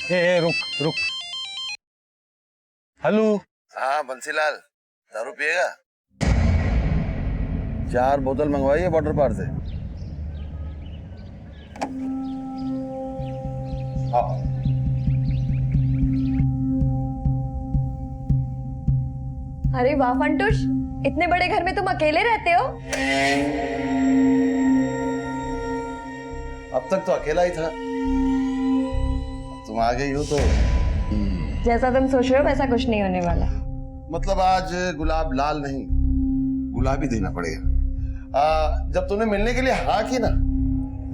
रुक रुक। हेलो। हाँ बंसीलाल, दारू पिएगा? 4 बोतल मंगवाइए वाटर पार्क से। हाँ। अरे वाह फंटूश, इतने बड़े घर में तुम अकेले रहते हो? अब तक तो अकेला ही था, तुम आ गई हो तो। जैसा तुम सोच रहे हो वैसा कुछ नहीं होने वाला। मतलब आज गुलाब लाल नहीं, गुलाबी देना पड़ेगा। जब तुमने मिलने के लिए हाँ की ना,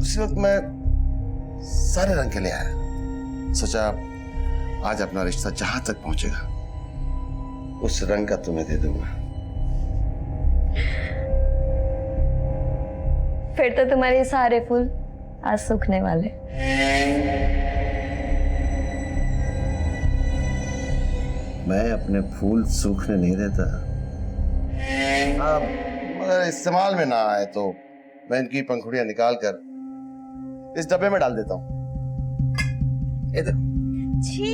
उसी वक्त मैं सारे रंग के लिए आया। सोचा आज अपना रिश्ता जहां तक पहुंचेगा उस रंग का तुम्हें दे दूंगा। फिर तो तुम्हारे सारे फूल आज सूखने वाले। मैं अपने फूल सूखने नहीं देता। मगर इस्तेमाल में ना आए तो मैं इनकी पंखुड़ियां निकाल कर इस डब्बे में डाल देता हूँ। ये देखो। छी,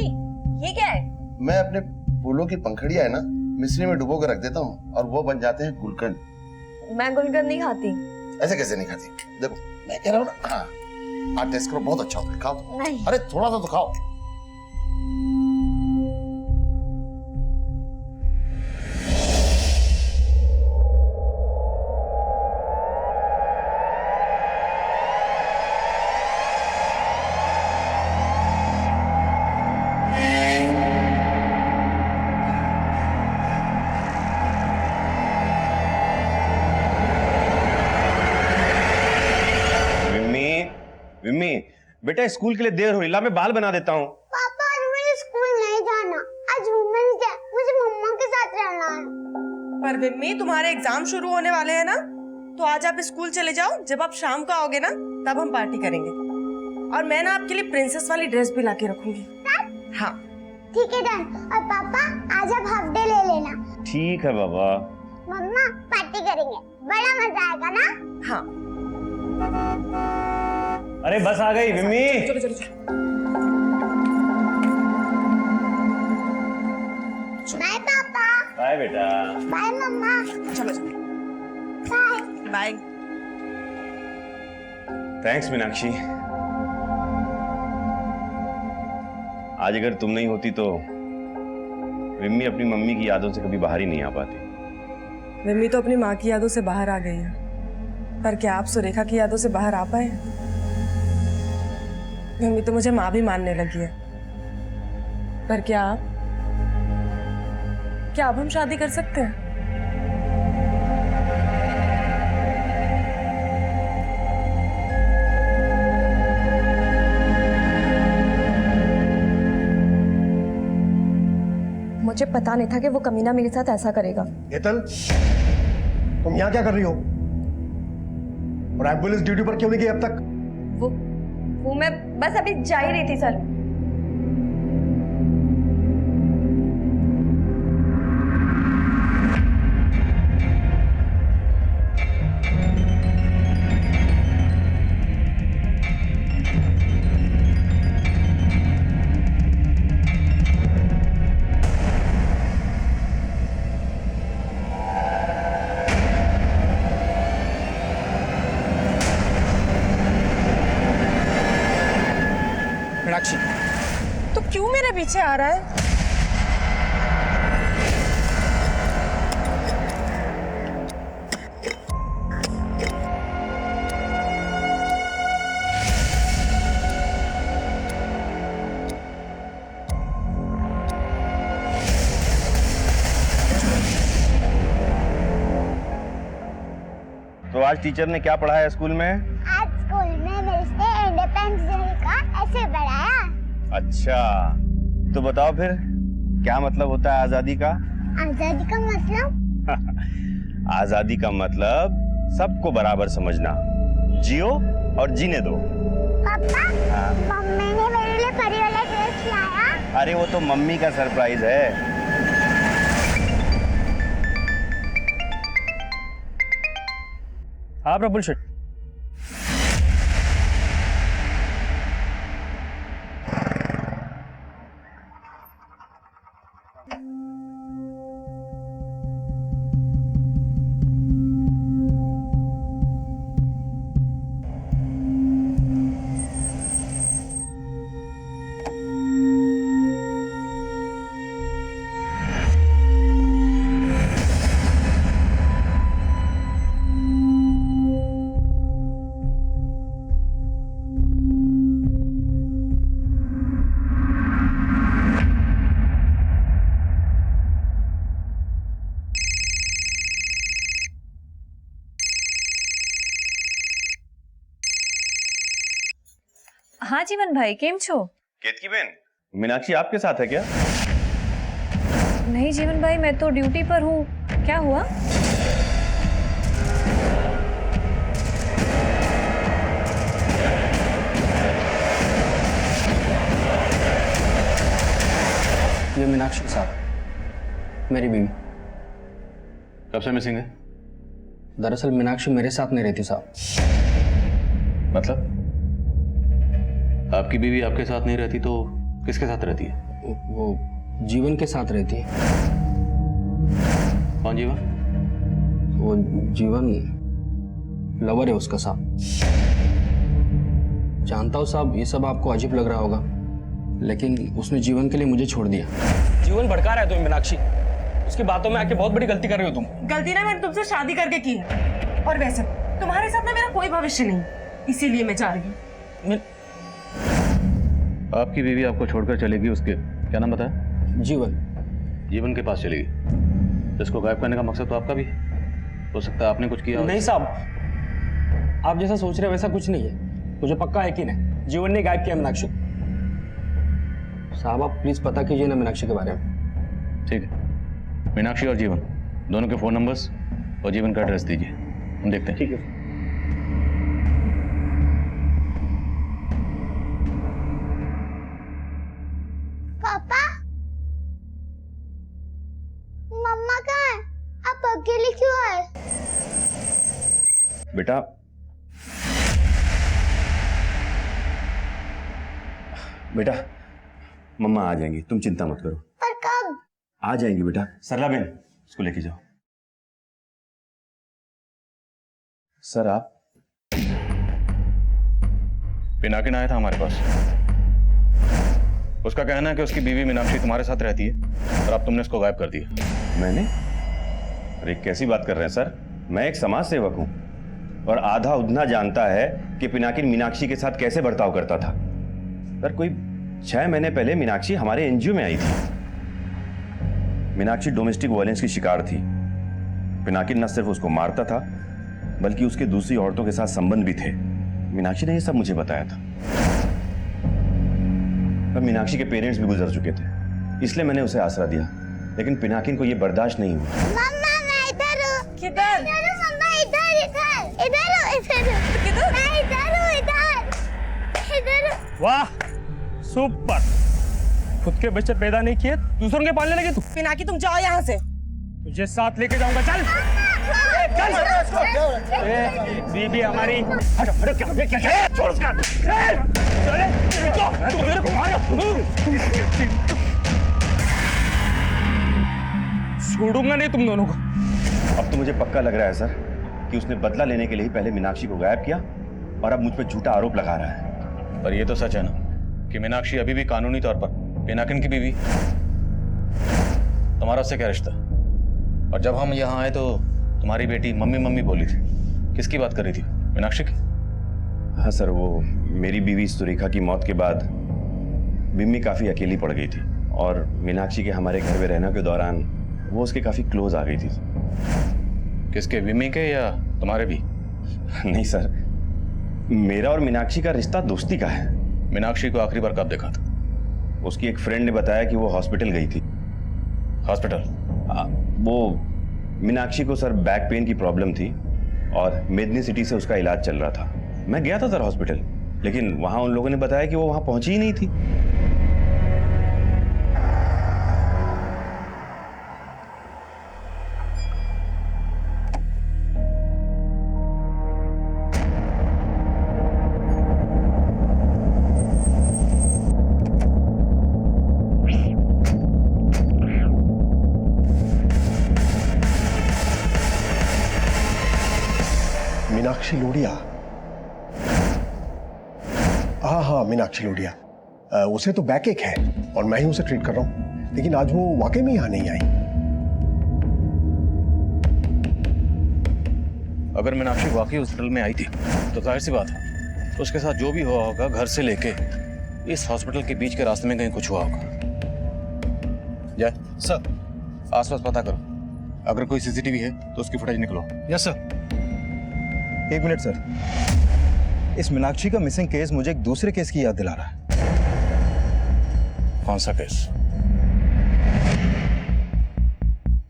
ये क्या है? मैं अपने फूलों की पंखुड़ियां है ना मिश्री में डुबो कर रख देता हूँ और वो बन जाते हैं गुलकंद। मैं गुलकंद नहीं खाती। ऐसे कैसे नहीं खाती? देखो मैं कह रहा हूँ ना, हाँ टेस्ट करो, बहुत अच्छा होता है, खाओ। नहीं। अरे थोड़ा सा तो खाओ। विम्मी, बेटा स्कूल के लिए देर हो रही, ला मैं बाल बना देता हूँ। पापा आज मुझे स्कूल नहीं जाना, आज वुमेन्स डे, मुझे मम्मा के साथ रहना है। पर विम्मी तुम्हारे एग्जाम शुरू होने वाले हैं ना, तो आज आप स्कूल चले जाओ। जब आप शाम को आओगे ना तब हम पार्टी करेंगे। और मैं ना आपके लिए प्रिंसेस वाली ड्रेस भी लाके रखूंगी। हाँ ठीक है डन। और पापा आज आप हाफ डे ले लेना। ठीक है बाबा। मम्मा पार्टी करेंगे, बड़ा मजा आएगा ना? हाँ। अरे बस आ गई विम्मी। चलो चलो चलो। बाय पापा। बाय बेटा। बाय मम्मा। चलो चलो। Bye bye. थैंक्स मीनाक्षी। आज अगर तुम नहीं होती तो विम्मी अपनी मम्मी की यादों से कभी बाहर ही नहीं आ पाती। विम्मी तो अपनी माँ की यादों से बाहर आ गई है, पर क्या आप सुरेखा की यादों से बाहर आ पाए? विम्मी तो मुझे माँ भी मानने लगी है, पर क्या अब हम शादी कर सकते हैं? मुझे पता नहीं था कि वो कमीना मेरे साथ ऐसा करेगा। हेतल, तुम यहाँ क्या कर रही हो? और एम्बुलेंस ड्यूटी पर क्यों नहीं गई अब तक? वो मैं बस अभी जा ही रही थी सर। मीनाक्षी, तो क्यों मेरे पीछे आ रहा है? तो आज टीचर ने क्या पढ़ाया स्कूल में? आज स्कूल में मिलते इंडिपेंडेंस डे का ऐसे पढ़ाया। अच्छा, तो बताओ फिर क्या मतलब होता है आजादी का? आजादी का मतलब? आजादी का मतलब सबको बराबर समझना, जियो और जीने दो। पापा, मम्मी ने मेरे लिए परी वाला ड्रेस लाया। अरे वो तो मम्मी का सरप्राइज है। हाँ प्रफुल शेठ। हाँ जीवन भाई केम छो? केतकी बेन, मीनाक्षी आपके साथ है क्या? नहीं जीवन भाई, मैं तो ड्यूटी पर हूँ। क्या हुआ? ये मीनाक्षी साहब, मेरी बीवी। कब से मिसिंग है? दरअसल मीनाक्षी मेरे साथ नहीं रहती साहब। मतलब आपकी बीवी आपके साथ नहीं रहती तो किसके साथ रहती है? वो जीवन के साथ रहती है। कौन जीवन? वो जीवन लवर है उसका साहब। जानता हूँ साहब, ये सब आपको अजीब लग रहा होगा, लेकिन उसने जीवन के लिए मुझे छोड़ दिया। जीवन भड़का रहा है तुम्हें मीनाक्षी, उसकी बातों में आके बहुत बड़ी गलती कर रही हो तुम। गलती ना मैंने तुमसे शादी करके की है, और वैसे तुम्हारे साथ ना मेरा कोई भविष्य नहीं, इसीलिए मैं जा रही हूँ। आपकी बीवी आपको छोड़कर चलेगी, उसके क्या नाम बताया? जीवन। जीवन के पास चलेगी। इसको गायब करने का मकसद तो आपका भी हो सकता है, आपने कुछ किया हो। नहीं साहब, आप जैसा सोच रहे हो वैसा कुछ नहीं है। मुझे पक्का यकीन है जीवन ने गायब किया मीनाक्षी। साहब आप प्लीज पता कीजिए ना मीनाक्षी के बारे में। ठीक है, मीनाक्षी और जीवन दोनों के फोन नंबर्स और जीवन का एड्रेस दीजिए, हम देखते हैं। ठीक है। पापा, मम्मा कहाँ है? आप अकेले क्यों आए? बेटा, बेटा मम्मा आ जाएंगी, तुम चिंता मत करो। पर कब? आ जाएंगी बेटा। सरला बेन, इसको लेके जाओ। सर आप? पिनाकिन आया था हमारे पास। उसका कहना है कि उसकी बीवी मीनाक्षी तुम्हारे साथ रहती है और अब तुमने उसको गायब कर दिया। मैंने? अरे कैसी बात कर रहे हैं सर, मैं एक समाज सेवक हूं और आधा उधना जानता है कि पिनाकिन मीनाक्षी के साथ कैसे बर्ताव करता था। सर कोई 6 महीने पहले मीनाक्षी हमारे एनजीओ में आई थी। मीनाक्षी डोमेस्टिक वायलेंस की शिकार थी। पिनाकिन न सिर्फ उसको मारता था बल्कि उसके दूसरी औरतों के साथ संबंध भी थे। मीनाक्षी ने यह सब मुझे बताया था। पर मीनाक्षी के पेरेंट्स भी गुजर चुके थे, इसलिए मैंने उसे आसरा दिया, लेकिन पिनाकिन को यह बर्दाश्त नहीं हुआ। मम्मा मैं इधर हूँ। किधर? मम्मा इधर इधर इधर हूँ इधर। किधर? मैं इधर हूँ इधर इधर। वाह सुपर, खुद के बच्चे पैदा नहीं किए दूसरों के पालने लगे तू। पिनाकी तुम जाओ यहाँ से। तुझे साथ लेके जाऊंगा, चल बीबी हमारी। हटो हटो, क्या क्या क्या छोड़ उसका। चले तू मेरे को मारो। छोड़ूंगा नहीं तुम दोनों को। अब तो मुझे पक्का लग रहा है सर कि उसने बदला लेने के लिए ही पहले मीनाक्षी को गायब किया और अब मुझ पर झूठा आरोप लगा रहा है। पर यह तो सच है ना कि मीनाक्षी अभी भी कानूनी तौर पर पिनाकिन की बीवी। तुम्हारा उससे क्या रिश्ता? और जब हम यहाँ आए तो तुम्हारी बेटी मम्मी मम्मी बोली थी, किसकी बात कर रही थी? मीनाक्षी की? हाँ सर, वो मेरी बीवी सुरेखा की मौत के बाद बिम्मी काफी अकेली पड़ गई थी और मीनाक्षी के हमारे घर में रहने के दौरान वो उसके काफी क्लोज आ गई थी। किसके, बिम्मी के या तुम्हारे भी? नहीं सर, मेरा और मीनाक्षी का रिश्ता दोस्ती का है। मीनाक्षी को आखिरी बार कब देखा था? उसकी एक फ्रेंड ने बताया कि वो हॉस्पिटल गई थी। हॉस्पिटल? वो मीनाक्षी को सर बैक पेन की प्रॉब्लम थी और मेदनी सिटी से उसका इलाज चल रहा था। मैं गया था सर हॉस्पिटल, लेकिन वहां उन लोगों ने बताया कि वो वहां पहुंची ही नहीं थी। मीनाक्षी लोढ़िया? हाँ मीनाक्षी लोढ़िया। उसे तो बैक एक है और मैं ही उसे ट्रीट कर रहा हूं, लेकिन आज वो वाकई में यहां नहीं आई। अगर मीनाक्षी वाकई हॉस्पिटल में आई थी तो जाहिर सी बात है तो उसके साथ जो भी हुआ होगा घर से लेके इस हॉस्पिटल के बीच के रास्ते में कहीं कुछ हुआ होगा। जय सर, आसपास पता करो, अगर कोई सीसीटीवी है तो उसकी फुटेज निकलो। Yes sir. 1 minute sir. इस मीनाक्षी का मिसिंग केस मुझे एक दूसरे केस की याद दिला रहा है। कौन सा केस?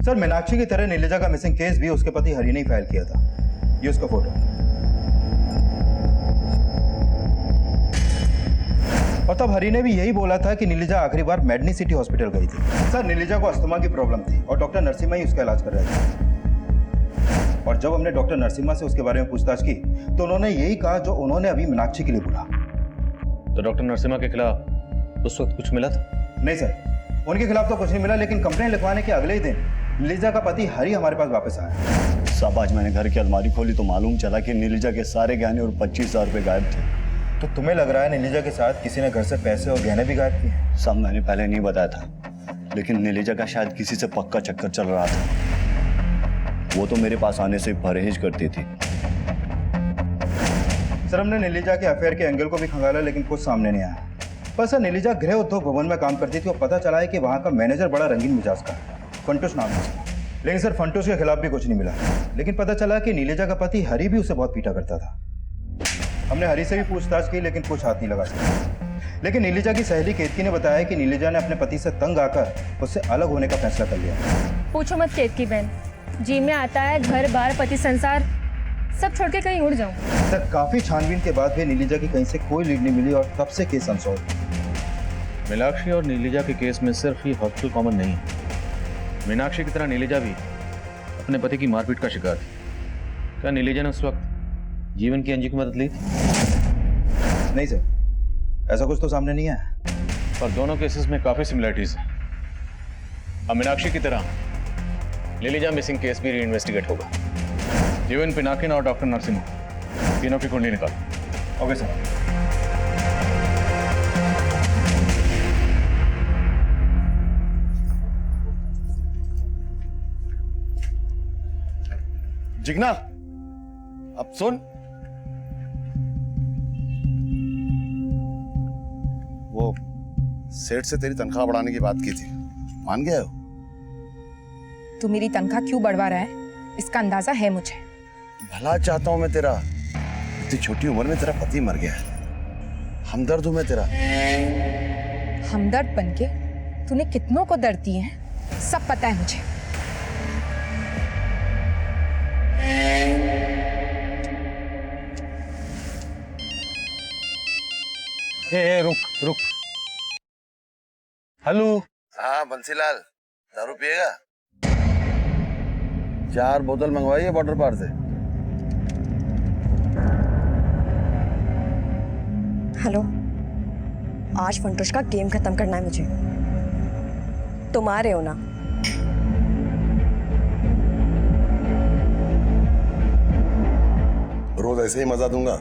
सर, मीनाक्षी की तरह नीलिजा का मिसिंग केस भी उसके पति हरि ने ही फाइल किया था। ये उसका फोटो। और तब हरि ने भी यही बोला था कि नीलिजा आखिरी बार मेडनी सिटी हॉस्पिटल गई थी। सर, नीलिजा को अस्थमा की प्रॉब्लम थी और डॉक्टर नरसिम्हा ही उसका इलाज कर रहे थे। और जब हमने डॉक्टर नरसिम्हा से उसके बारे में पूछताछ की तो उन्होंने यही कहा जो उन्होंने अभी मीनाक्षी के लिए बोला। तो डॉक्टर नरसिम्हा के खिलाफ उस वक्त कुछ मिला था? नहीं सर, उनके खिलाफ तो कुछ नहीं मिला, लेकिन कंप्लेंट लिखवाने के अगले ही दिन नीलिजा का पति हरि हमारे पास वापस आया। साहब, आज मैंने घर की अलमारी खोली तो मालूम चला कि नीलिजा के सारे गहने और 25,000 रुपए गायब थे। तो तुम्हें लग रहा है नीलिजा के साथ किसी ने घर से पैसे और गहने भी गायब किए? साहब, मैंने पहले नहीं बताया था, लेकिन नीलिजा का शायद किसी से पक्का चक्कर चल रहा था। वो तो मेरे पास आने से परहेज करती थी। सर, हमने नीलिजा के अफेयर के एंगल को भी खंगाला, लेकिन कुछ सामने नहीं आया। पर सर, नीलिजा गृह उद्योग भवन में काम करती थी और पता चला है कि वहाँ का मैनेजर बड़ा रंगीन मिजाज का है, फंटूश नाम है उसका। लेकिन सर, फंटूश के खिलाफ भी कुछ नहीं मिला, लेकिन पता चला कि नीलिजा का पति हरि भी उसे बहुत पीटा करता था। हमने हरि से भी पूछताछ की, लेकिन कुछ हाथ नहीं लगा सका। लेकिन नीलिजा की सहेली केतकी ने बताया कि नीलिजा ने अपने पति से तंग आकर उससे अलग होने का फैसला कर लिया। पूछो मत केतकी बहन, जी में आता है घर बार पति संसार सब छोड़ के कहीं उड़ जाऊं। सर, काफी छानबीन के बाद भी नीलिजा की कहीं से कोई लीड नहीं मिली और तब से केस अनसॉल्व। मीनाक्षी और नीलिजा के केस में सिर्फ ये हॉस्पिटल कॉमन नहीं है। मीनाक्षी की तरह नीलिजा भी अपने पति की मारपीट का शिकार थी। क्या नीलिजा ने उस वक्त जीवन की अंजी की मदद ली थी? नहीं सर, ऐसा कुछ तो सामने नहीं है। पर दोनों केसेस में काफी सिमिलरिटीज हैं। अब मीनाक्षी की तरह नीलिजा मिसिंग केस भी रीइन्वेस्टिगेट होगा। जीवन, पिनाकिन और डॉक्टर नरसिम्हा तीनों की कुंडली निकालो। Okay sir. जिग्ना, अब सुन, वो सेठ से तेरी तनख्वाह बढ़ाने की बात की थी, मान गया हो? तू मेरी तनख्वाह क्यों बढ़वा रहा है इसका अंदाजा है मुझे। भला चाहता हूं मैं तेरा। इतनी छोटी उम्र में तेरा पति मर गया है, हमदर्द हूं मैं तेरा। हमदर्द बनके तूने कितनों को दर्द दिए हैं सब पता है मुझे। रुक। हेलो। हाँ बंसीलाल, दारू पिएगा? 4 बोतल मंगवाइए बॉर्डर पार से। हेलो, आज फंटूश का गेम खत्म करना है मुझे। तुम आ रहे हो ना? रोज ऐसे ही मजा दूंगा,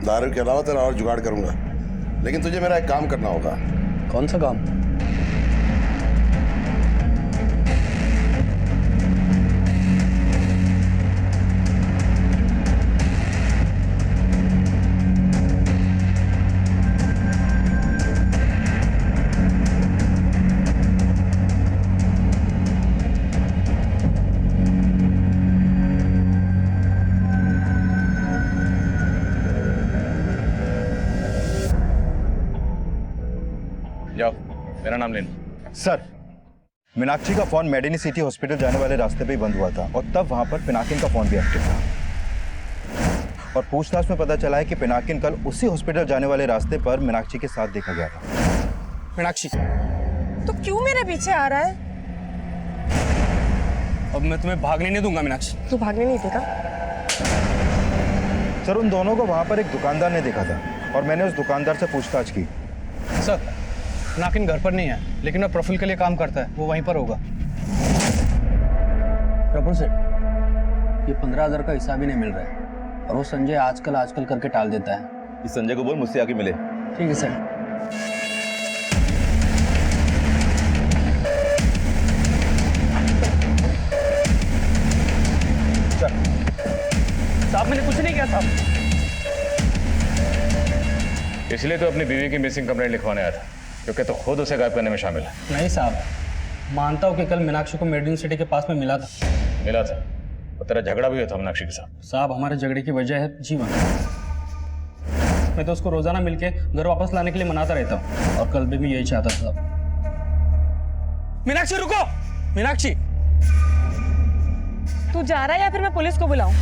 दारू के अलावा तेरा और जुगाड़ करूंगा। लेकिन तुझे मेरा एक काम करना होगा। कौन सा काम? जाओ, मेरा नाम लेना। सर, मीनाक्षी का फोन मेडिनी सिटी हॉस्पिटल जाने वाले रास्ते पे ही बंद हुआ था और तब वहां पर पिनाकिन का फोन भी एक्टिव था। और पूछताछ में पता चला है कि पिनाकिन कल उसी हॉस्पिटल जाने वाले रास्ते पर मीनाक्षी के साथ देखा गया था। मीनाक्षी, तो क्यों मेरे पीछे आ रहा है? अब मैं तुम्हें भागने नहीं दूंगा मीनाक्षी। तू भागने नहीं देगा? सर, उन दोनों को वहां पर एक दुकानदार ने देखा था और मैंने उस दुकानदार से पूछताछ की। सर, पिनाकिन घर पर नहीं है, लेकिन वो प्रोफाइल के लिए काम करता है, वो वहीं पर होगा। प्रफुल सेठ, ये 15,000 का हिसाब ही नहीं मिल रहा है और वो संजय आजकल करके टाल देता है। इस संजय को बोल मुझसे आके मिले। ठीक है सर। साहब, मैंने कुछ नहीं किया साहब। इसलिए तो अपनी बीवी की मिसिंग कंप्लेंट लिखवाने आया था, क्योंकि तो खुद उसे गायब करने में शामिल है। नहीं साहब, मानता हूँ कि कल मीनाक्षी को मेडिन सिटी के पास में मिला था। और तेरा झगड़ा भी हुआ था मीनाक्षी के साथ। साहब, हमारे झगड़े की वजह है जीवन। मैं तो उसको रोजाना मिलके घर वापस लाने के लिए मनाता रहता हूँ, और कल भी मैं यही चाहता था। मीनाक्षी रुको, मीनाक्षी। तू जा रहा है या फिर मैं पुलिस को बुलाऊं?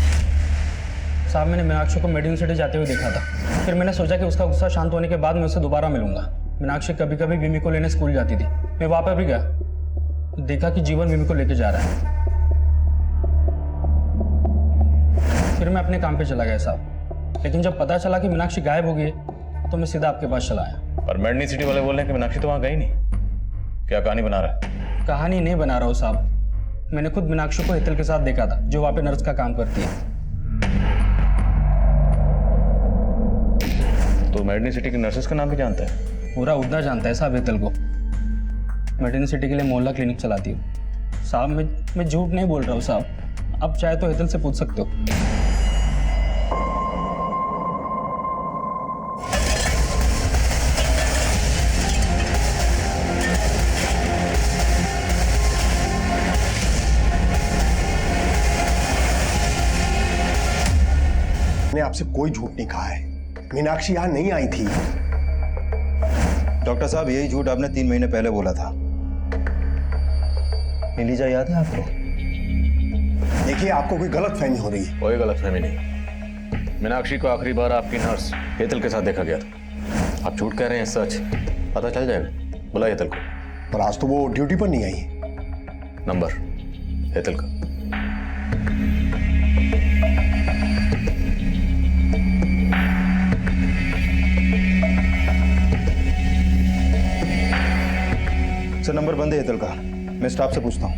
साहब मैंने मीनाक्षी को मेडिकल सिटी जाते हुए देखा था, फिर मैंने सोचा कि उसका गुस्सा शांत होने के बाद मैं उससे दोबारा मिलूंगा। मीनाक्षी कभी कभी विमी को लेने स्कूल जाती थी, मैं वहां पर भी गया, देखा कि जीवन विमी को लेके जा रहा है। फिर मैं अपने काम पे चला गया साहब, लेकिन जब पता चला कि मीनाक्षी गायब हो गई तो मैं सीधा आपके पास चला आया। और मेडनी सिटी वाले बोल रहे हैं कि मीनाक्षी तो वहां गई नहीं। क्या कहानी बना रहा है? कहानी नहीं बना रहा हूँ साहब, मैंने खुद मीनाक्षी को हेतल के साथ देखा था, जो वहां पे नर्स का काम करती है। तो मेडनी सिटी के नर्सेस का नाम भी जानता है? पूरा उद्दा जानता है साहब हेतल को। मेडिन सिटी के लिए मोहल्ला क्लिनिक चलाती हूँ साहब। मैं झूठ नहीं बोल रहा हूँ साहब, आप चाहे तो हेतल से पूछ सकते हो। मैंने आपसे कोई झूठ नहीं कहा है, मीनाक्षी यहाँ नहीं आई थी। डॉक्टर साहब यही झूठ आपने 3 महीने पहले बोला था। नीलिजा याद है आपको? देखिए आपको कोई गलतफहमी हो रही है। कोई गलतफहमी नहीं। मीनाक्षी को आखिरी बार आपकी नर्स हेतल के साथ देखा गया था। आप झूठ कह रहे हैं, सच पता चल जाएगा। बुलाइए हेतल को। पर आज तो वो ड्यूटी पर नहीं आई। नंबर हेतल का। सर नंबर बंद है हेतल का, मैं स्टाफ से पूछता हूँ।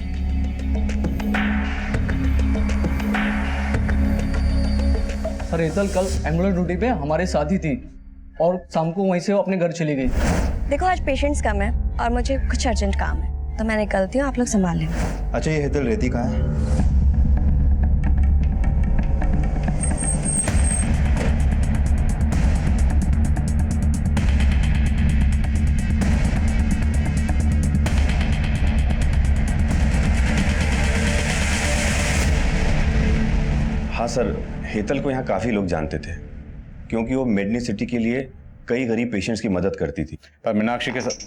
सर हेतल कल एम्बुलेंस ड्यूटी पे हमारे साथ ही थी और शाम को वहीं से वो अपने घर चली गई। देखो आज पेशेंट्स कम है और मुझे कुछ अर्जेंट काम है, तो मैं निकलती हूँ, आप लोग संभाल लेना। अच्छा ये हेतल रहती कहाँ है? हाँ सर, हेतल को यहाँ काफी लोग जानते थे क्योंकि वो मेडनी सिटी के लिए कई गरीब पेशेंट्स की मदद करती थी। पर मीनाक्षी के साथ।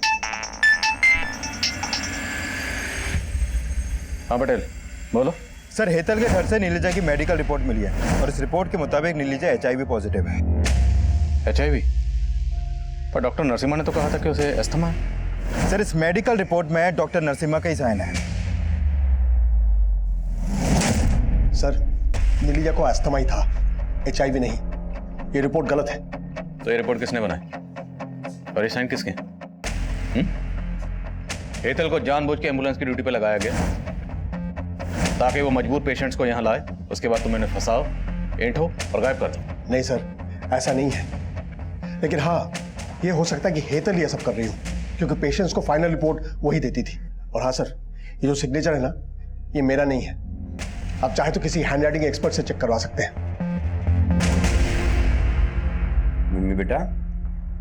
हाँ पटेल बोलो। सर हेतल के घर से नीलिजा की मेडिकल रिपोर्ट मिली है और इस रिपोर्ट के मुताबिक नीलिजा HIV पॉजिटिव है। HIV? पर डॉक्टर नरसिम्हा ने तो कहा था कि उसे अस्थमा है। सर इस मेडिकल रिपोर्ट में डॉक्टर नरसिम्हा का ही साइन है। सर नीलिजा को अस्थमा ही था, HIV नहीं। ये रिपोर्ट गलत है। तो ये रिपोर्ट किसने बनाई और ये साइन किसके? हेतल को जानबूझ के एम्बुलेंस की ड्यूटी पे लगाया गया ताकि वो मजबूर पेशेंट्स को यहाँ लाए, उसके बाद तुम इन्हें फंसाओ, ऐंठो और गायब कर दो। नहीं सर ऐसा नहीं है, लेकिन हाँ ये हो सकता है कि हेतल ये सब कर रही हो क्योंकि पेशेंट्स को फाइनल रिपोर्ट वही देती थी। और हाँ सर ये जो सिग्नेचर है ना, ये मेरा नहीं है। आप चाहे तो किसी हैंड राइटिंग एक्सपर्ट से चेक करवा सकते हैं। मम्मी बेटा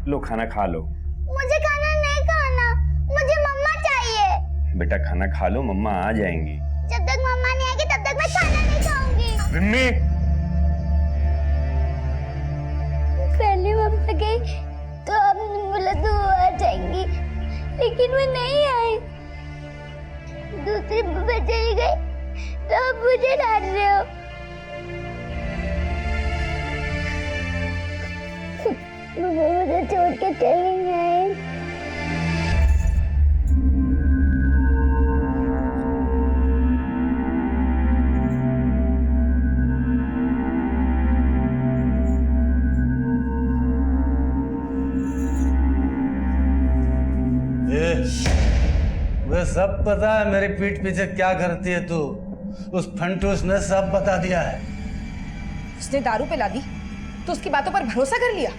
लो खाना खा लो। मुझे खाना नहीं खाना, मुझे मम्मा चाहिए। बेटा खाना खा लो, मम्मा आ जाएंगी। जब तक मम्मा नहीं आएगी तब तक मैं खाना नहीं खाऊंगी। मम्मी पहले मम्मा गई तो आपने बोला तो वो आ जाएंगी, लेकिन वो नहीं आई। दूसरी मम्मा चली गई तो आप मुझे डांट रहे हो। मम्मा मुझे छोड़ के चली गई। मुझे सब पता है मेरी पीठ पीछे क्या करती है तू। उस फंटूस ने सब बता दिया है। उसने दारू पिला दी तो उसकी बातों पर भरोसा कर लिया।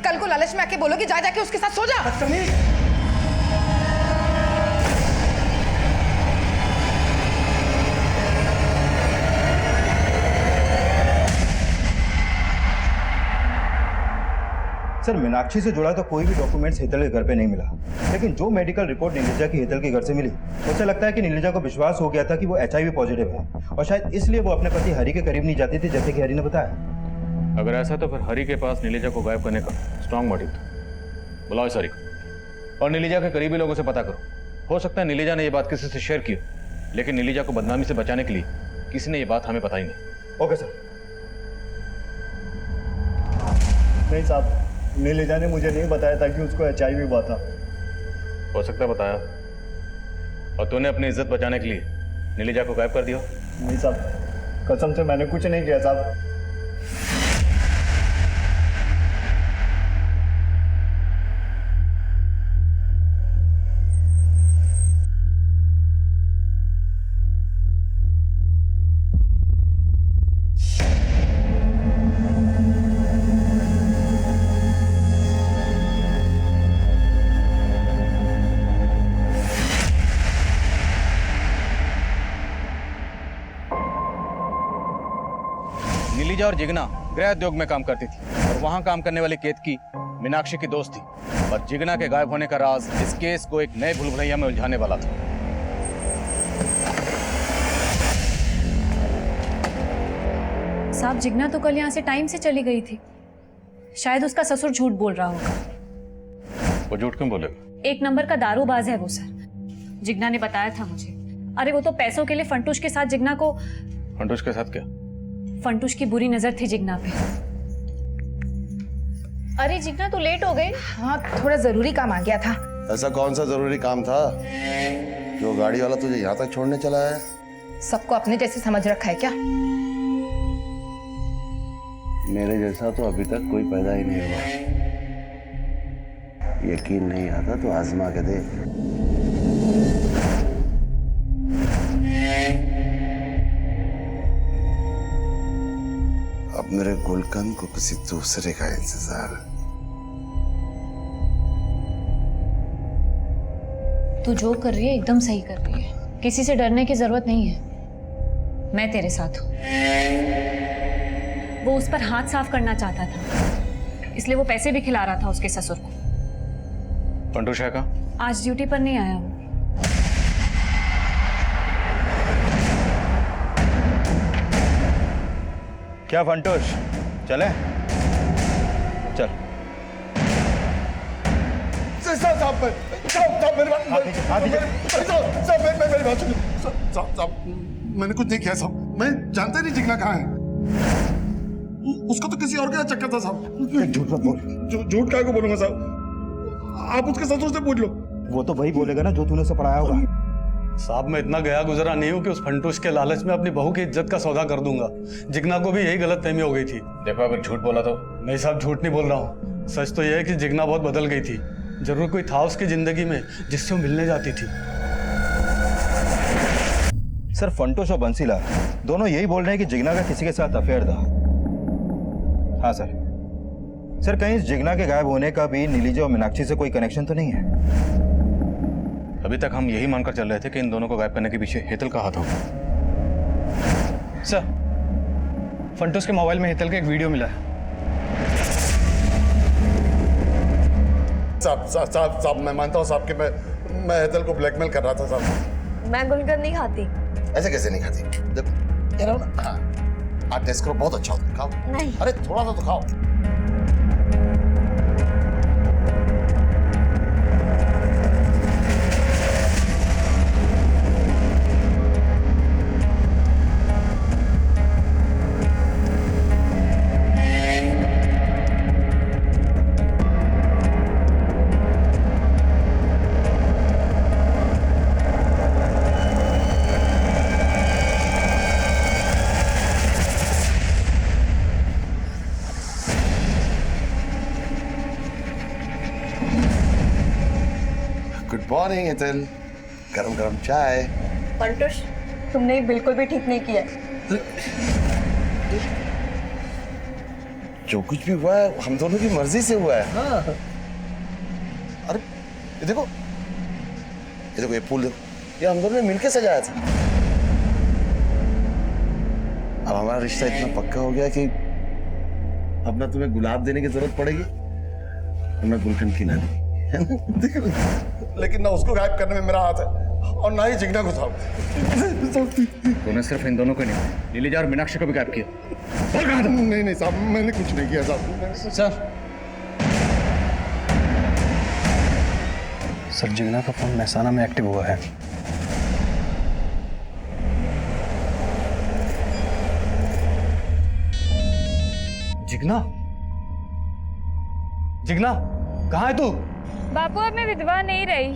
कल को लालच में आके बोलोगे जा जाके उसके साथ सो जा। सर मीनाक्षी से जुड़ा तो कोई भी डॉक्यूमेंट्स हेतल के घर पे नहीं मिला, लेकिन जो मेडिकल रिपोर्ट नीलिजा की हेतल के घर से मिली उससे लगता है कि नीलिजा को विश्वास हो गया था कि वो HIV पॉजिटिव है और शायद इसलिए वो अपने पति हरि के करीब नहीं जाती थी, जैसे कि हरि ने बताया। अगर ऐसा तो फिर हरी के पास नीलिजा को गायब करने का स्ट्रांग मोटिव था। बुलाओ इस हरी को और नीलिजा के करीबी लोगों से पता करो। हो सकता है नीलिजा ने ये बात किसी से शेयर की हो, लेकिन नीलिजा को बदनामी से बचाने के लिए किसी ने ये बात हमें बताई नहीं। Okay sir. नहीं साहब, नीलिजा ने मुझे नहीं बताया था कि उसको HIV हुआ था। हो सकता है बताया, और तूने अपनी इज्जत बचाने के लिए नीलिजा को गायब कर दिया। नहीं साहब, कसम से मैंने कुछ नहीं किया साहब। नीलिजा और जिगना गृह उद्योग में काम करती थी और वहां काम करने वाली केतकी मीनाक्षी की दोस्त थी। और जिगना के गायब होने का राज इस केस को एक नए भूलभुलैया में उलझाने वाला था। साहब, जिगना तो कल यहाँ से टाइम से चली गई थी। शायद उसका ससुर झूठ बोल रहा होगा। वो झूठ क्यों बोलेगा? 1 नंबर का दारूबाज है वो सर। जिगना ने बताया था मुझे। अरे वो तो पैसों के लिए फंटूश के साथ जिगना को। फंटूश के साथ क्या? फंटूश की बुरी नजर थी जिगना पे। अरे जिगना तो लेट हो गई। हाँ, थोड़ा जरूरी काम आ गया था। ऐसा कौन सा जरूरी काम था जो गाड़ी वाला तुझे यहाँ तक छोड़ने चला है? सबको अपने जैसे समझ रखा है क्या? मेरे जैसा तो अभी तक कोई पैदा ही नहीं हुआ। यकीन नहीं आता तो आजमा के देख। अब मेरे गुलकंद को किसी दूसरे का इंतजार है। तू जो कर रही है एकदम सही कर रही है। किसी से डरने की जरूरत नहीं है। मैं तेरे साथ हूं। वो उस पर हाथ साफ करना चाहता था, इसलिए वो पैसे भी खिला रहा था उसके ससुर को। फंटूश है कहाँ? आज ड्यूटी पर नहीं आया वो। क्या फंटूश, चले? चल। साहब मेरी बात सुनिए। साहब मैंने कुछ नहीं किया साहब। मैं जानता नहीं जिगना कहाँ है। उसको तो किसी और का चक्कर था साहब। झूठ मत बोल। झूठ काहे को बोलूंगा साहब? आप उसके ससुर से पूछ लो। वो तो वही बोलेगा ना जो तूने उसे पढ़ाया होगा। साहब, मैं इतना गया गुजरा नहीं हूँ कि उस फंटूश के लालच में अपनी बहू की इज्जत का सौदा कर दूंगा। जिगना को भी यही गलतफहमी हो गई थी। देखो अगर झूठ बोला तो। नहीं साहब, झूठ नहीं बोल रहा हूँ। सच तो यह है कि जिगना बहुत बदल गई थी। जरूर कोई था उसकी जिंदगी में जिससे वो मिलने जाती थी। सर, फंटूश और बंसीलाल दोनों यही बोल रहे हैं कि जिगना का किसी के साथ अफेयर था। हाँ सर। सर, कहीं इस जिगना के गायब होने का भी नीलिजा और मीनाक्षी से कोई कनेक्शन तो नहीं है? अभी तक हम यही मानकर चल रहे थे कि इन दोनों को गायब करने के पीछे हेतल का हाथ होगा। सर, फंटूश के मोबाइल में हेतल का एक वीडियो मिला है। साहब मैं मानता हूँ साहब कि मैं हेतल को ब्लैकमेल कर रहा था साहब। मैं गुलकंद नहीं खाती। ऐसे कैसे नहीं खाती? देखो ये रहो ना। हाँ, आप टेस्ट करो, बहुत अच्छा होता है। खाओ। नहीं। अरे थोड़ा सा तो खाओ। Good morning Hetal. गरम गरम चाय। फंटूश, तुमने बिल्कुल भी ठीक नहीं किया। जो कुछ भी हुआ है हम दोनों की मर्जी से हुआ है। हाँ। अरे ये देखो, ये फूल देखो, ये हम दोनों ने मिलके सजाया था। अब हमारा रिश्ता इतना पक्का हो गया कि अब ना तुम्हें गुलाब देने की जरूरत पड़ेगी और ना गुलकंद की नानी। लेकिन ना उसको गायब करने में मेरा हाथ है। और ना ही जिग्ना को साहब। तूने सिर्फ इन दोनों को नहीं, नीलिजा और मीनाक्षी को भी गायब किया। बोल कहाँ था? नहीं नहीं साहब, मैंने कुछ नहीं किया साहब। सर जिग्ना का फोन महसाना में एक्टिव हुआ है। जिग्ना, जिग्ना कहाँ है तू? बापू अब मैं विधवा नहीं रही,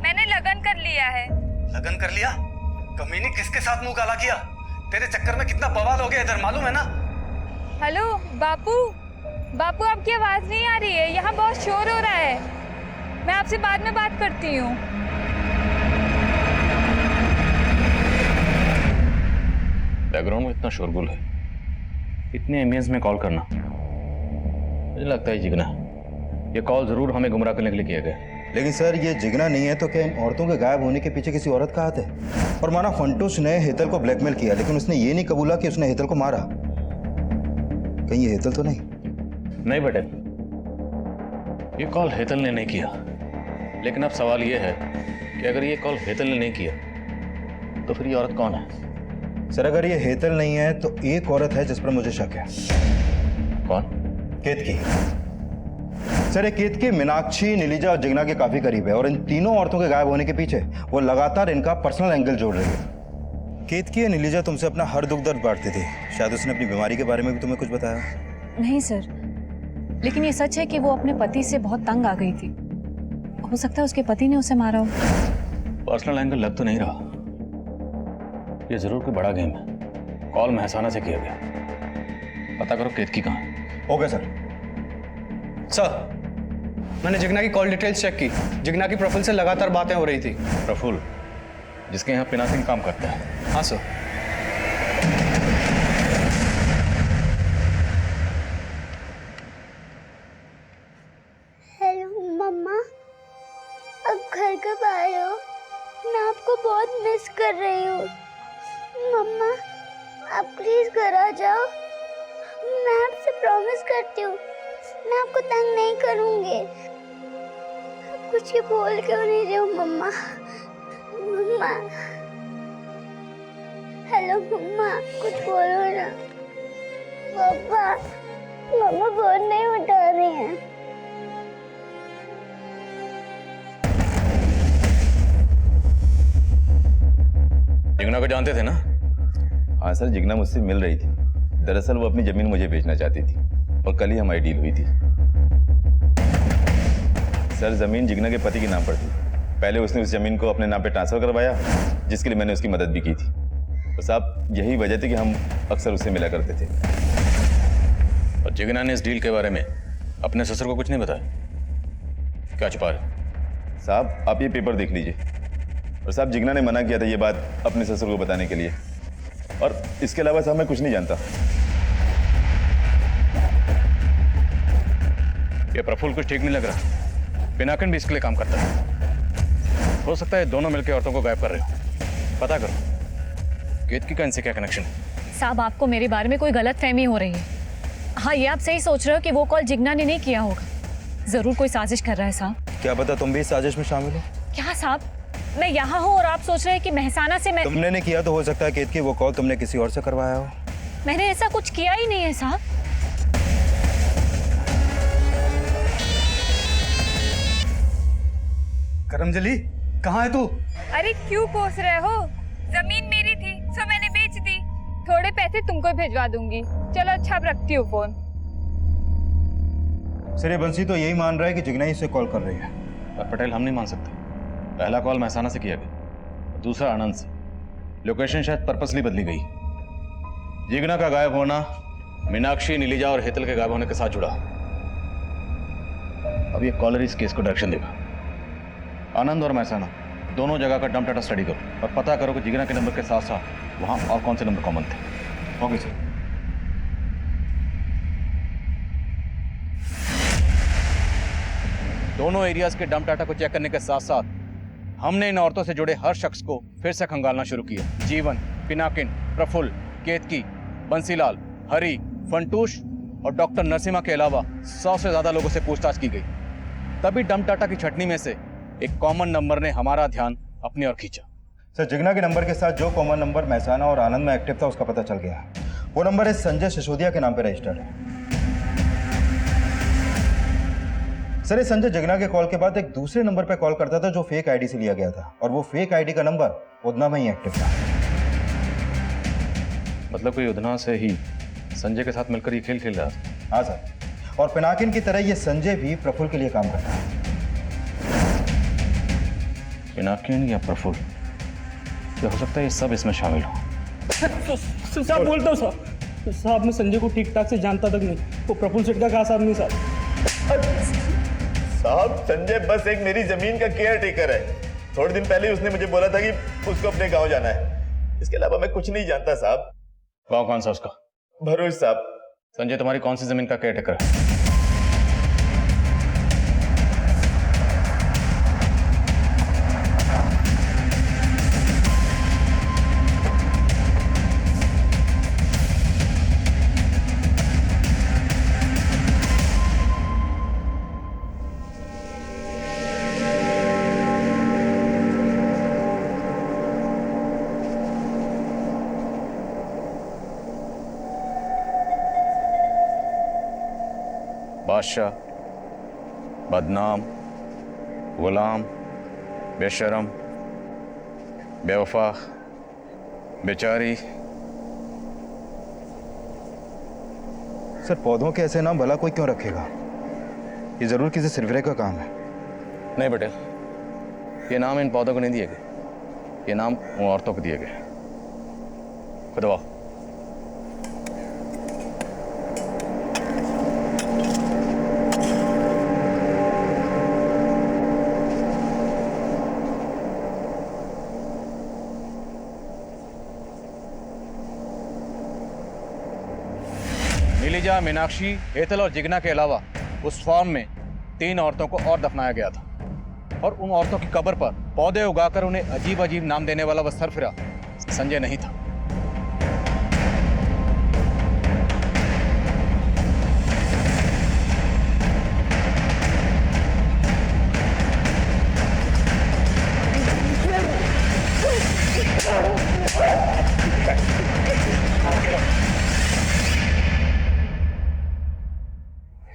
मैंने लगन कर लिया है। लगन कर लिया? कमीनी किसके साथ मुंह काला किया? तेरे चक्कर में कितना बवाल हो गया इधर, मालूम है ना? हेलो बापू, बापू आपकी आवाज नहीं आ रही है, यहाँ बहुत शोर हो रहा है। मैं आपसे बाद में बात करती हूँ। बैकग्राउंड में इतना शोरगुल है, इतने एमबीएंस में कॉल करना, मुझे लगता है जिग्ना, ये कॉल जरूर हमें गुमराह करने के लिए किया गया। लेकिन सर ये जिग्ना नहीं है तो क्या इन औरतों के गायब होने के पीछे किसी औरत का हाथ है? और माना फंटूस ने हेतल को ब्लैकमेल किया, लेकिन उसने ये नहीं कबूला कि उसने हेतल को मारा। कहीं ये हेतल तो नहीं? नहीं बेटे, ये कॉल हेतल ने नहीं किया। लेकिन अब सवाल ये है कि अगर ये कॉल हेतल ने नहीं किया तो फिर ये औरत कौन है? सर अगर ये हेतल नहीं है तो एक औरत है जिस पर मुझे शक है। कौन? केतकी। सर ये केतकी मीनाक्षी, नीलिजा और जिग्ना के काफी करीब है, और इन तीनों औरतों के गायब होने के पीछे वो लगातार इनका पर्सनल एंगल जोड़ रही है। केतकी या नीलिजा तुमसे अपना हर दुख दर्द बांटती थी, शायद उसने अपनी बीमारी के बारे में भी तुम्हें कुछ बताया? नहीं सर, लेकिन ये सच है कि वो अपने पति से बहुत तंग आ गई थी। हो सकता है उसके पति ने उसे मारा हो। पर्सनल एंगल लग तो नहीं रहा, ये जरूर कोई बड़ा गेम है। कॉल महसाना से किया गया, पता करो केतकी कहाँ है। Okay sir. सर मैंने जिग्ना की कॉल डिटेल्स चेक की, जिग्ना की प्रफुल्ल से लगातार बातें हो रही थी। प्रफुल्ल, जिसके यहाँ पिनाकिन काम करता है? हाँ सर। हेलो मम्मा, अब घर कब आ रहे हो? मैं आपको बहुत मिस कर रही हूँ। मम्मा आप प्लीज घर आ जाओ, मैं आपसे प्रॉमिस करती हूँ मैं आपको तंग नहीं करूँगी। आप कुछ ही बोल क्यों नहीं रहे हो मम्मा? मम्मा हेलो मम्मा, कुछ बोलो ना। पापा, मम्मा फोन नहीं उठा रही हैं। जिग्ना को जानते थे ना? हाँ सर, जिग्ना मुझसे मिल रही थी। दरअसल वो अपनी जमीन मुझे बेचना चाहती थी और कल ही हमारी डील हुई थी। सर जमीन जिग्ना के पति के नाम पर थी। पहले उसने उस जमीन को अपने नाम पे ट्रांसफर करवाया, जिसके लिए मैंने उसकी मदद भी की थी। तो साहब यही वजह थी कि हम अक्सर उससे मिला करते थे। और जिग्ना ने इस डील के बारे में अपने ससुर को कुछ नहीं बताया? क्या छुपा रहे? साहब आप ये पेपर देख लीजिए। और साहब जिग्ना ने मना किया था ये बात अपने ससुर को बताने के लिए, और इसके अलावा साहब मैं कुछ नहीं जानता। ये प्रफुल्ल कुछ ठीक नहीं लग रहा। पिनाकिन भी इसके लिए काम करता है। हो सकता है दोनों मिलकर औरतों को गायब कर रहे हो। पता करो केतकी का इनसे क्या कनेक्शन है। साहब आपको मेरे बारे में कोई गलतफहमी हो रही है। हाँ ये आप सही सोच रहे हो कि वो कॉल जिग्ना ने नहीं किया होगा। जरूर कोई साजिश कर रहा है साहब। क्या पता तुम भी इस साजिश में शामिल हो? क्या साहब, मैं यहाँ हूँ और आप सोच रहे हैं कि महसाना से मैं... तुमने नहीं किया तो हो सकता है केतकी वो कॉल तुमने किसी और से करवाया हो। मैंने ऐसा कुछ किया ही नहीं है साहब। करमजली कहाँ है तू? अरे क्यों कोस रहे हो? जमीन मेरी थी सो मैंने बेच दी। थोड़े पैसे तुमको भिजवा दूंगी। चलो अच्छा अब रखती हूँ फोन। सर ये बंसी तो यही मान रहा है कि जिग्ना ही से कॉल कर रही है। पर पटेल हम नहीं मान सकते। पहला कॉल महसाना से किया गया, दूसरा आनंद से। लोकेशन शायद पर्पसली बदली गई। जिग्ना का गायब होना मीनाक्षी, नीलिजा और हेतल के गायब होने के साथ जुड़ा। अब ये कॉलर इस केस को डायरेक्शन देगा। आनंद और महसाना दोनों जगह का डंप डाटा स्टडी करो और पता करो कि जिग्ना के नंबर के साथ साथ वहां और कौन से नंबर कॉमन थे। Okay sir. दोनों एरियाज के डंप डाटा को चेक करने के साथ साथ हमने इन औरतों से जुड़े हर शख्स को फिर से खंगालना शुरू किया। जीवन, पिनाकिन, प्रफुल्ल, केतकी, बंसीलाल, हरी, फंटूश और डॉक्टर नरसिम्हा के अलावा 100 से ज्यादा लोगों से पूछताछ की गई। तभी डंप डाटा की छटनी में से एक कॉमन नंबर ने हमारा ध्यान अपनी ओर खींचा। सर जिग्ना के नंबर के साथ जो कॉमन नंबर महसाना और आनंद में एक्टिव था उसका पता चल गया। वो नंबर इस संजय सिसोदिया के नाम पे रजिस्टर्ड है। सर इस संजय जिग्ना के कॉल के बाद एक दूसरे नंबर पे कॉल करता था जो फेक आईडी से लिया गया था, और वो फेक आईडी का नंबर उधना में ही एक्टिव था। मतलब कोई उधना से ही संजय के साथ मिलकर ये खेल खेल रहा था। हाँ सर, और पिनाकिन की तरह ये संजय भी प्रफुल्ल के लिए काम करता है। पिनाकिन या प्रफुल्ल, क्या हो सकता है ये सब इसमें शामिल हो। साहब बोलता हूँ साहब, मैं संजय को ठीक ठाक से जानता तक नहीं, वो प्रफुल्ल सेठ का खास आदमी साहब। साहब संजय बस एक मेरी जमीन का केयर टेकर है। थोड़े दिन पहले उसने मुझे बोला था कि उसको अपने गांव जाना है। इसके अलावा मैं कुछ नहीं जानता साहब। गाँव कौन सा उसका? भरूच साहब। संजय तुम्हारी कौन सी जमीन का केयर टेकर है? बादशाह, बदनाम, गुलाम, बेशरम, बेवफा, बेचारी। सर पौधों के ऐसे नाम भला कोई क्यों रखेगा? ये जरूर किसी सिरफिरे का काम है। नहीं बेटे, ये नाम इन पौधों को नहीं दिए गए, ये नाम उन औरतों को दिए गए। खुदवा। नीलिजा, मीनाक्षी, हेतल और जिग्ना के अलावा उस फॉर्म में 3 औरतों को और दफनाया गया था, और उन औरतों की कब्र पर पौधे उगाकर उन्हें अजीब अजीब नाम देने वाला वह सरफिरा संजय नहीं था।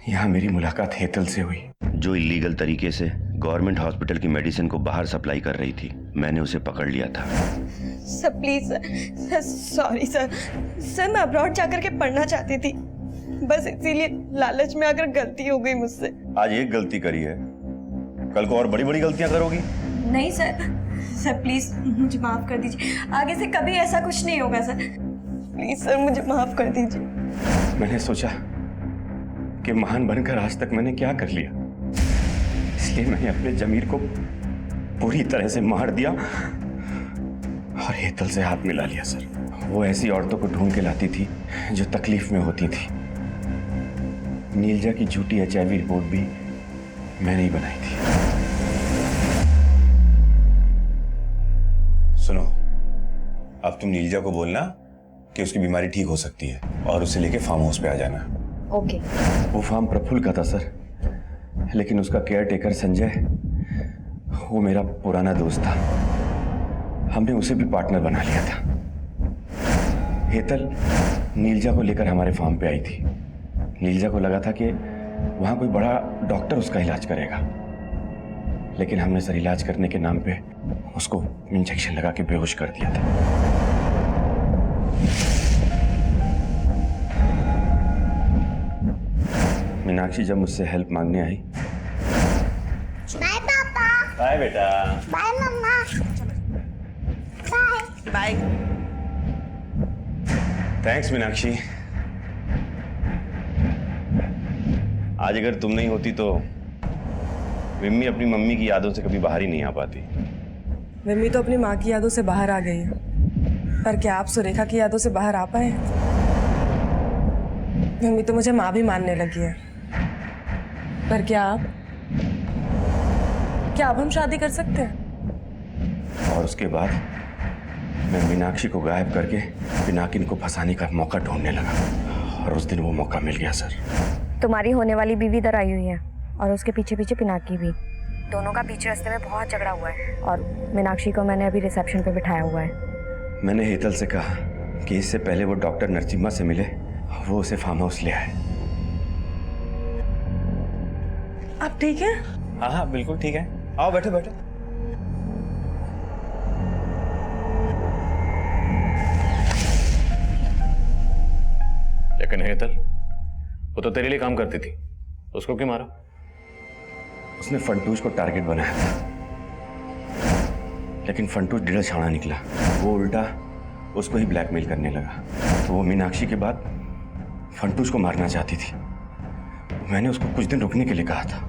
यहाँ मेरी मुलाकात हेतल से हुई, जो इलीगल तरीके से गवर्नमेंट हॉस्पिटल की मेडिसिन को बाहर सप्लाई कर रही थी। मैंने उसे पकड़ लिया था। Sir please sir, sorry sir. Sir मैं अब्रॉड जाकर के पढ़ना चाहती थी, बस इसीलिए लालच में आकर गलती हो गई मुझसे। आज एक गलती करी है, कल को और बड़ी बड़ी गलतियां करोगी। नहीं सर, सर प्लीज मुझे माफ कर दीजिए, आगे से कभी ऐसा कुछ नहीं होगा सर। प्लीज सर मुझे माफ कर दीजिए। मैंने सोचा कि महान बनकर आज तक मैंने क्या कर लिया, इसलिए मैंने अपने जमीर को पूरी तरह से मार दिया और हेतल से हाथ मिला लिया। सर वो ऐसी औरतों को ढूंढ के लाती थी जो तकलीफ में होती थी। नीलजा की झूठी HIV रिपोर्ट भी मैंने ही बनाई थी। सुनो, अब तुम नीलजा को बोलना कि उसकी बीमारी ठीक हो सकती है और उसे लेके फार्म हाउस पे आ जाना। ओके। वो फार्म प्रफुल्ल का था सर, लेकिन उसका केयर टेकर संजय, वो मेरा पुराना दोस्त था। हमने उसे भी पार्टनर बना लिया था। हेतल नीलजा को लेकर हमारे फार्म पे आई थी। नीलजा को लगा था कि वहां कोई बड़ा डॉक्टर उसका इलाज करेगा, लेकिन हमने सर इलाज करने के नाम पे उसको इंजेक्शन लगा के बेहोश कर दिया था। मीनाक्षी जब मुझसे हेल्प मांगने आई। बाय पापा। बाय बेटा। बाय मम्मा। बाय। बाय। थैंक्स मीनाक्षी। आज अगर तुम नहीं होती तो विम्मी अपनी मम्मी की यादों से कभी बाहर ही नहीं आ पाती। विम्मी तो अपनी माँ की यादों से बाहर आ गई है, पर क्या आप सुरेखा की यादों से बाहर आ पाए? विम्मी तो मुझे माँ भी मानने लगी है, पर क्या अब हम शादी कर सकते हैं? और उसके बाद मैं मीनाक्षी को गायब करके पिनाकिन को फंसाने का मौका ढूंढने लगा, और उस दिन वो मौका मिल गया सर। तुम्हारी होने वाली बीवी इधर आई हुई है और उसके पीछे पीछे पिनाकी भी। दोनों का बीच रास्ते में बहुत झगड़ा हुआ है और मीनाक्षी को मैंने अभी रिसेप्शन पे बिठाया हुआ है। मैंने हेतल से कहा कि इससे पहले वो डॉक्टर नरसिम्हा से मिले, वो उसे फार्म हाउस ले आए। आप ठीक है? हाँ हाँ बिल्कुल ठीक है, आओ बैठो बैठो। लेकिन हेतल, वो तो तेरे लिए काम करती थी, उसको क्यों मारा? उसने फंटूश को टारगेट बनाया था, लेकिन फंटूश ढीला छाड़ा निकला। वो उल्टा उसको ही ब्लैकमेल करने लगा। तो वो मीनाक्षी के बाद फंटूश को मारना चाहती थी। मैंने उसको कुछ दिन रुकने के लिए कहा था।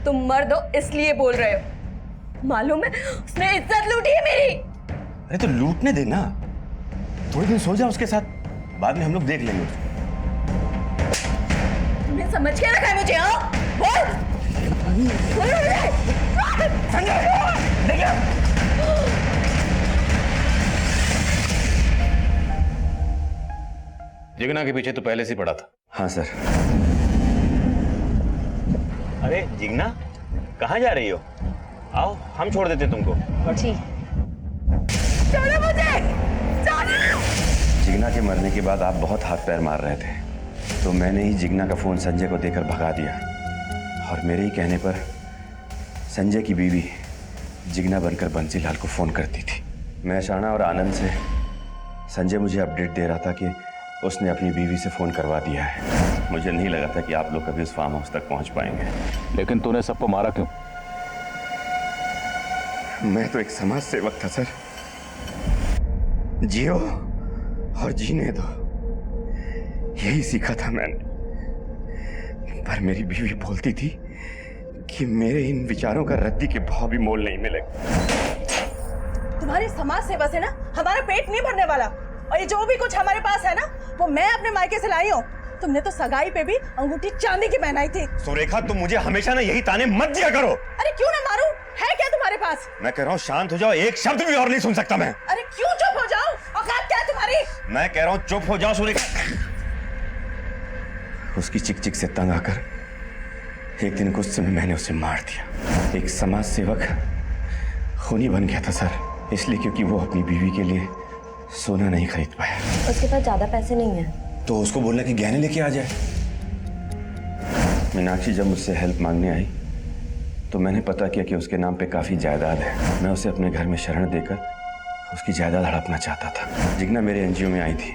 तुम मर्द हो इसलिए बोल रहे हो, मालूम है उसने इज्जत लूटी है मेरी। अरे तो लूटने देना, थोड़े दिन सो जा उसके साथ, बाद में हम लोग देख लेंगे उसको। तुमने समझ के रखा है मुझे? हाँ बोल। जिग्ना के पीछे तो पहले से पड़ा था। हाँ सर। अरे जिग्ना, कहाँ जा रही हो? आओ हम छोड़ देते तुमको। ठीक। छोड़ो मुझे, छोड़ो। जिग्ना के मरने के बाद आप बहुत हाथ पैर मार रहे थे, तो मैंने ही जिग्ना का फोन संजय को देकर भगा दिया। और मेरे ही कहने पर संजय की बीवी जिग्ना बनकर बंसीलाल को फोन करती थी। मैं शाना और आनंद से संजय मुझे अपडेट दे रहा था कि उसने अपनी बीवी से फोन करवा दिया है। मुझे नहीं लगा था कि आप लोग कभी उस फार्म हाउस तक पहुंच पाएंगे। लेकिन तूने सबको मारा क्यों? मैं तो एक समाज सेवक था सर। जियो और जीने दो, यही सीखा था मैंने। पर मेरी बीवी बोलती थी कि मेरे इन विचारों का रद्दी के भाव भी मोल नहीं मिलेगा। तुम्हारी समाज सेवा से ना हमारा पेट नहीं भरने वाला, और ये जो भी कुछ हमारे पास है ना वो मैं अपने मायके से लाई हूँ। तुमने तो सगाई पे भी अंगूठी चांदी की पहनाई थी। सुरेखा, तुम मुझे हमेशा ना यही ताने मत दिया करो। अरे क्यों ना मारूं? है क्या तुम्हारे पास? मैं कह रहा हूँ शांत हो जाओ, एक शब्द भी और नहीं सुन सकता मैं। अरे क्यों चुप हो जाओ? औकात क्या है तुम्हारी? मैं कह रहा हूँ चुप हो जाओ सुरेखा। उसकी चिक चिक से तंग आकर एक दिन गुस्से में मैंने उसे मार दिया। एक समाज सेवक खूनी बन गया था सर, इसलिए क्योंकि वो अपनी बीवी के लिए सोना नहीं खरीद पाया। उसके पास ज्यादा पैसे नहीं है, तो उसको बोलना कि गहने लेके आ जाए। मीनाक्षी जब मुझसे हेल्प मांगने आई तो मैंने पता किया कि उसके नाम पे काफी जायदाद है। मैं उसे अपने घर में शरण देकर उसकी जायदाद हड़पना चाहता था। जिग्ना मेरे एनजीओ में आई थी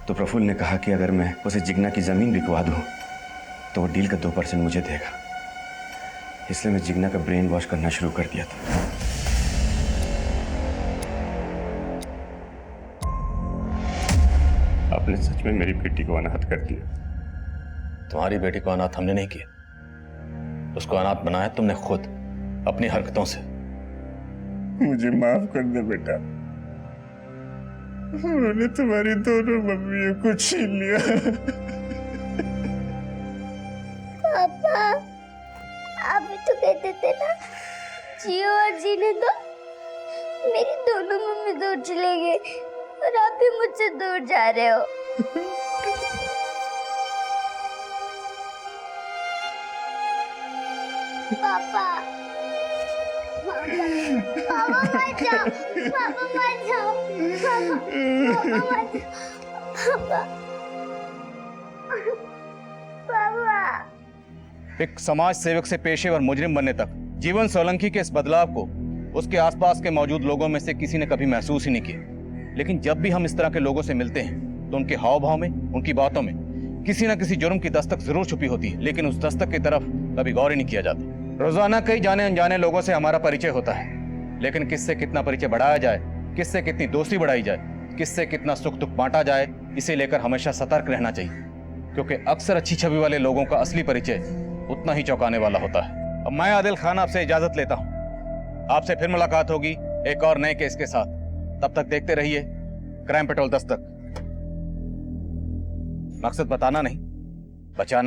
तो प्रफुल्ल ने कहा कि अगर मैं उसे जिग्ना की जमीन बिकवा दूं तो वो डील का 2% मुझे देगा। इसलिए मैं जिग्ना का ब्रेन वॉश करना शुरू कर दिया था। आपने सच में मेरी बेटी को अनाथ कर दिया। तुम्हारी बेटी को अनाथ हमने नहीं किया, उसको अनाथ बनाया तुमने खुद अपनी हरकतों से। मुझे माफ कर दे बेटा, उन्होंने तुम्हारी दोनों मम्मियों को छीन लिया। पापा, आप भी तो कहते थे ना जियो और जीने दो। मेरी दोनों मम्मी दूर चले गए और आप भी मुझसे दूर जा रहे हो। पापा, पापा मत जाओ, पापा मत जाओ, पापा मत जाओ, पापा। एक समाज सेवक से पेशेवर मुजरिम बनने तक जीवन सोलंकी के इस बदलाव को उसके आसपास के मौजूद लोगों में से किसी ने कभी महसूस ही नहीं किया। लेकिन जब भी हम इस तरह के लोगों से मिलते हैं तो उनके हाव भाव में, उनकी बातों में किसी न किसी जुर्म की दस्तक जरूर छुपी होती है, लेकिन उस दस्तक की तरफ कभी गौर ही नहीं किया जाता। रोजाना कई जाने अनजाने लोगों से हमारा परिचय होता है, लेकिन किससे कितना परिचय बढ़ाया जाए, किससे कितनी दोस्ती बढ़ाई जाए, किससे कितना सुख दुख बांटा जाए, इसे लेकर हमेशा सतर्क रहना चाहिए, क्योंकि अक्सर अच्छी छवि वाले लोगों का असली परिचय उतना ही चौंकाने वाला होता है। अब मैं आदिल खान आपसे इजाजत लेता हूँ। आपसे फिर मुलाकात होगी एक और नए केस के साथ। तब तक देखते रहिए क्राइम पेट्रोल दस्तक। मकसद बताना नहीं, बचाना।